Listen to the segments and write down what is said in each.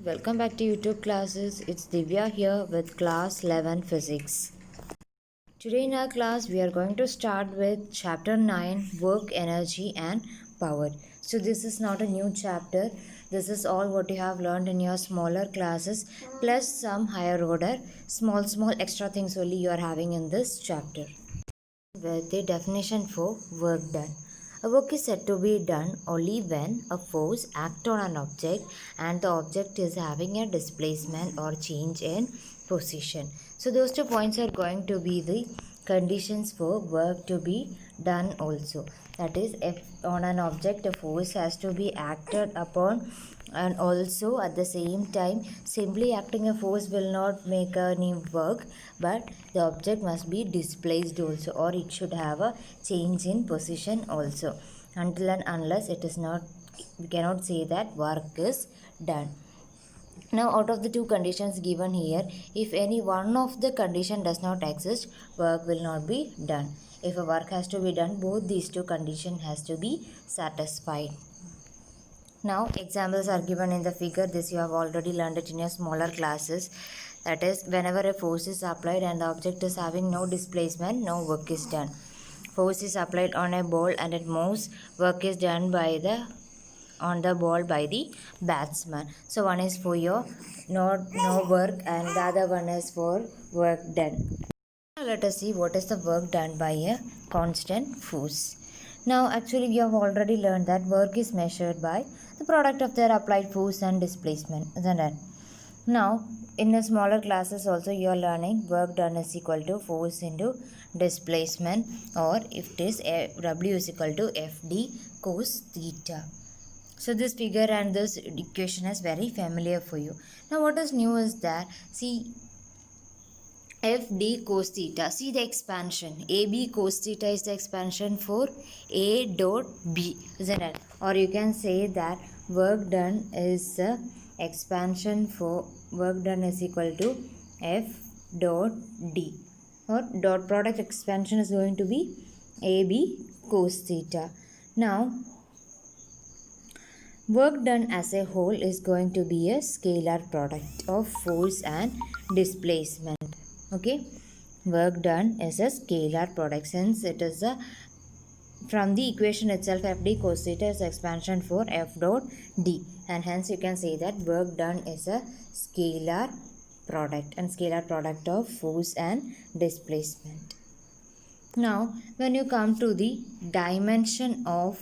welcome back to YouTube classes. It's Divya here with class 11 physics. Today in our class we are going to start with chapter 9 work, energy and power. So this is not a new chapter. This is all what you have learned in your smaller classes plus some higher order small extra things only you are having in this chapter. With the definition for work done. A work is said to be done only when a force acts on an object and the object is having a displacement or change in position. So those 2 points are going to be the conditions for work to be done also. That is, if on an object a force has to be acted upon, and also at the same time simply acting a force will not make any work, but the object must be displaced also, or it should have a change in position also. Until and unless it is not, we cannot say that work is done. Now out of the two conditions given here, if any one of the condition does not exist, work will not be done. If a work has to be done, both these two conditions has to be satisfied. Now examples are given in the figure. This you have already learned it in your smaller classes. That is, whenever a force is applied and the object is having no displacement, no work is done. Force is applied on a ball and it moves, work is done by the on the ball by the batsman. So one is for your no work and the other one is for work done. Now let us see what is the work done by a constant force. Now actually we have already learned that work is measured by the product of their applied force and displacement, isn't it? Now in the smaller classes also you are learning work done is equal to force into displacement, or if it is W is equal to FD cos theta. So this figure and this equation is very familiar for you. Now what is new is that, see, FD cos theta, see the expansion. AB cos theta is the expansion for A dot B, isn't it? Or you can say that work done is the expansion for work done is equal to F dot D. Or dot product expansion is going to be AB cos theta. Now work done as a whole is going to be a scalar product of force and displacement. Okay, work done is a scalar product since it is a, from the equation itself, FD cos theta is expansion for F dot D, and hence you can say that work done is a scalar product and scalar product of force and displacement. Now when you come to the dimension of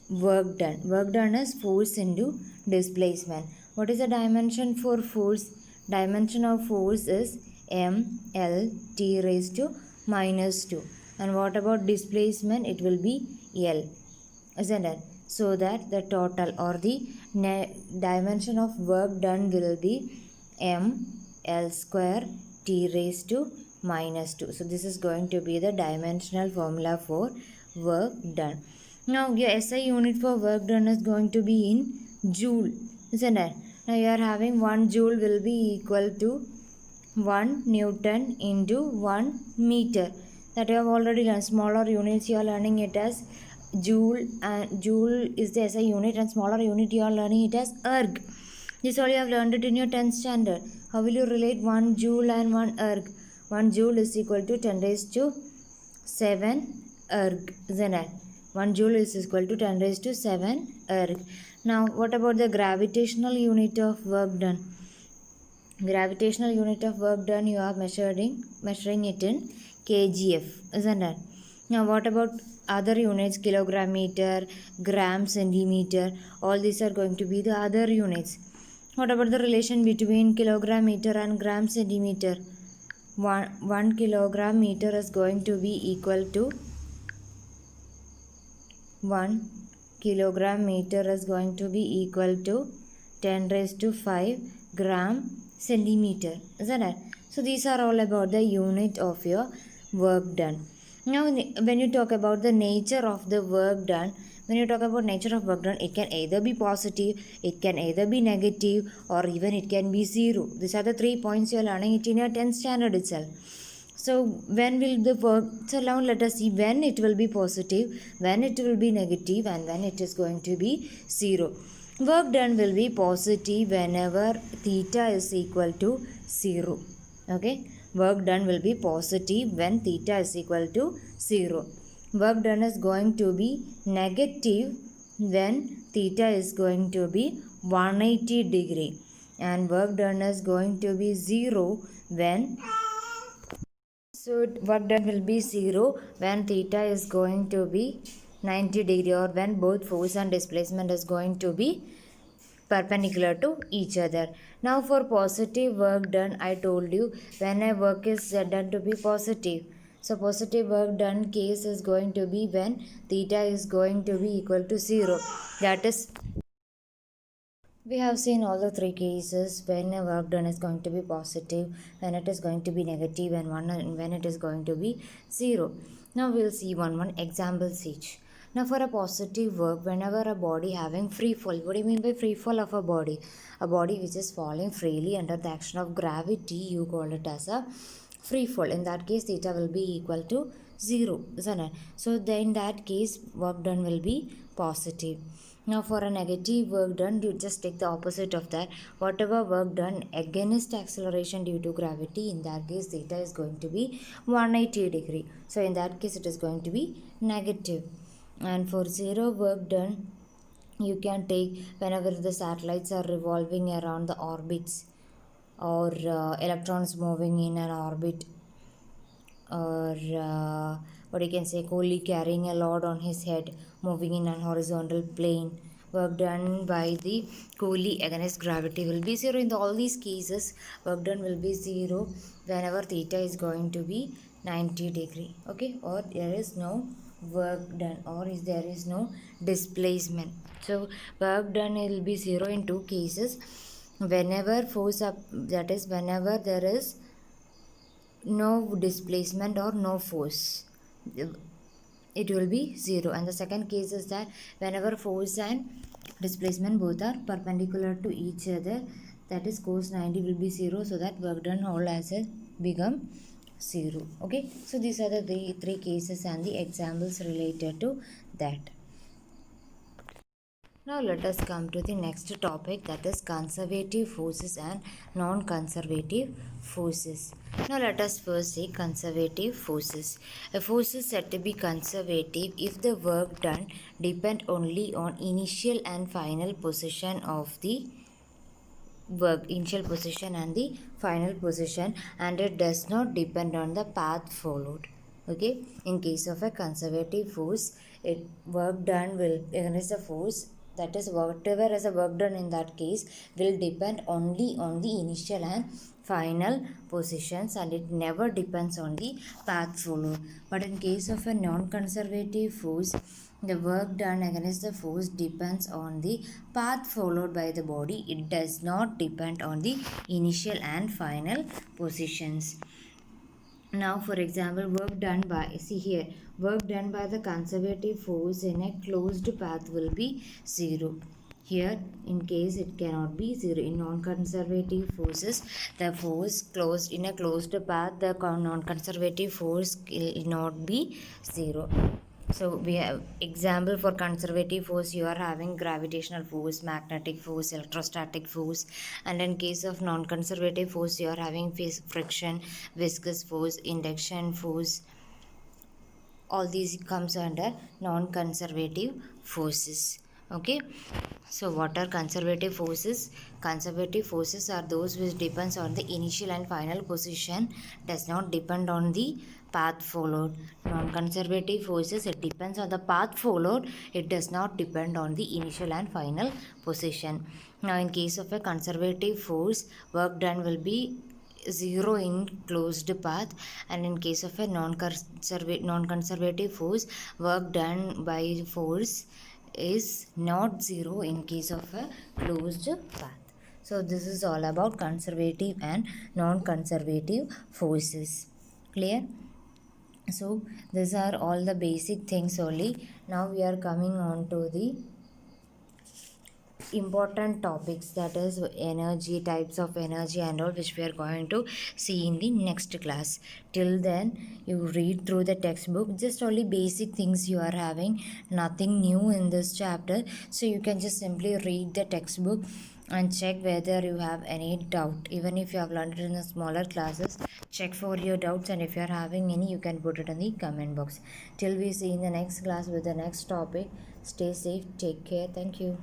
work done is force into displacement. What is the dimension for force? Dimension of force is ml t raised to minus 2. And what about displacement? It will be L, isn't it? So that the total or the dimension of work done will be ml square t raised to minus 2. So this is going to be the dimensional formula for work done. Now your SI unit for work done is going to be in joule, isn't it? Now you are having 1 joule will be equal to 1 Newton into 1 meter. That you have already learned. Smaller units you are learning it as joule, and joule is the SI unit, and smaller unit you are learning it as erg. This all you have learned it in your 10th standard. How will you relate 1 joule and 1 erg? 1 joule is equal to 10 raised to 7 erg, isn't it? 1 joule is equal to 10 raised to 7 erg. Now what about the gravitational unit of work done? Gravitational unit of work done you are measuring it in kgf, isn't it? Now what about other units? Kilogram meter, gram centimeter, all these are going to be the other units. What about the relation between kilogram meter and gram centimeter? 1 kilogram meter is going to be equal to 1 kilogram meter is going to be equal to 10 raised to 5 gram centimeter, isn't it? So these are all about the unit of your work done. Now when you talk about the nature of the work done, when you talk about nature of work done, it can either be positive, it can either be negative, or even it can be zero. These are the 3 points you are learning it in your 10th standard itself. So when will the work, so now let us see when it will be positive, when it will be negative, and when it is going to be zero. Work done will be positive whenever theta is equal to 0. Okay, work done will be positive when theta is equal to 0. Work done is going to be negative when theta is going to be 180 degree, and work done is going to be 0 when work done will be 0 when theta is going to be 90 degree, or when both force and displacement is going to be perpendicular to each other. Now for positive work done, I told you when a work is done to be positive. So positive work done case is going to be when theta is going to be equal to 0. That is, we have seen all the three cases when a work done is going to be positive, when it is going to be negative, and when it is going to be 0. Now we will see one examples each. Now for a positive work, whenever a body having free fall, what do you mean by free fall of a body? A body which is falling freely under the action of gravity, you call it as a free fall. In that case, theta will be equal to 0, isn't it? So then in that case, work done will be positive. Now for a negative work done, you just take the opposite of that. Whatever work done against acceleration due to gravity, in that case theta is going to be 180 degree. So in that case it is going to be negative. And for zero work done, you can take whenever the satellites are revolving around the orbits, or electrons moving in an orbit, or what you can say, Kohli carrying a load on his head, moving in an horizontal plane. Work done by the Kohli against gravity will be 0. In all these cases, work done will be 0 whenever theta is going to be 90 degree. Okay, or there is no work done, or is there is no displacement. So work done will be 0 in two cases: whenever force up, that is whenever there is no displacement or no force, it will be 0. And the second case is that whenever force and displacement both are perpendicular to each other, that is cos 90 will be 0, so that work done whole as a become 0. Okay, so these are the three cases and the examples related to that. Now let us come to the next topic, that is conservative forces and non-conservative forces. Now let us first see conservative forces. A force is said to be conservative if the work done depend only on initial and final position of the work, initial position and the final position, and it does not depend on the path followed. Okay, in case of a conservative force, work done will against the force, that is whatever is a work done in that case will depend only on the initial and final positions, and it never depends on the path followed. But in case of a non-conservative force, the work done against the force depends on the path followed by the body. It does not depend on the initial and final positions. Now for example, work done by, see here, work done by the conservative force in a closed path will be 0. Here in case it cannot be 0. In non-conservative forces, the force closed in a closed path, the non-conservative force will not be 0. So we have example for conservative force, you are having gravitational force, magnetic force, electrostatic force, and in case of non-conservative force you are having friction, viscous force, induction force. All these comes under non-conservative forces. Okay, so what are conservative forces? Conservative forces are those which depends on the initial and final position, does not depend on the path followed. Non-conservative forces, it depends on the path followed, it does not depend on the initial and final position. Now in case of a conservative force, work done will be 0 in closed path, and in case of a non-conservative force, work done by force is not 0 in case of a closed path. So this is all about conservative and non-conservative forces. Clear? So these are all the basic things only. Now we are coming on to the important topics, that is energy, types of energy and all, which we are going to see in the next class. Till then, you read through the textbook, just only basic things you are having, nothing new in this chapter. So you can just simply read the textbook and check whether you have any doubt. Even if you have learned it in the smaller classes, check for your doubts, and if you are having any, you can put it in the comment box. Till we see in the next class with the next topic, stay safe, take care, thank you.